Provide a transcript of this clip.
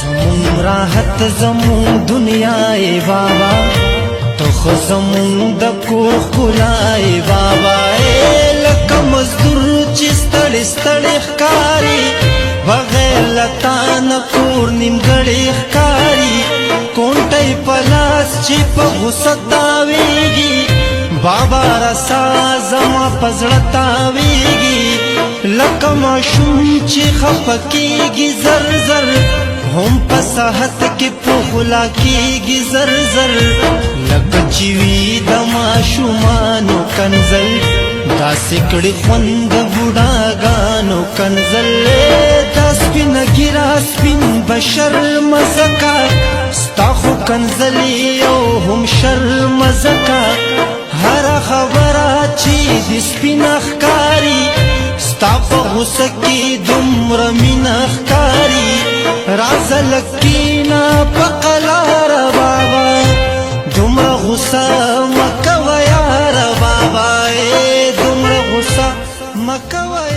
زمون راحت زمون دنیا ای بابا تو خو زمون د کور ښکلا ای بابا لکه مزدور چې ستړی ستړی ښکاري بغیر له تا نه کور نیمګړی ښکاري کونټۍ په لاس چې په غوسه تاویږي بابا رسا زما په زړه تاویږي لکه ماشوم چې خفه کېږي زر زر هم په صحت کې پخلا کېږي زر زر لکه چې وي د ماشومانو کنځل داسې کړي خوند د بوډاګانو کنځل دا سپینه ږیره سپین بشر مزکه ستا خو کنځلې او هم شرم زکه هره خبره چې د سپینه ښکاري ستا په غوسه کې دومره مینه ښکاري رازه لکینا په قلاره بابا دومره غوسه مه کوه یاره بابا دومره غوسه مه کوه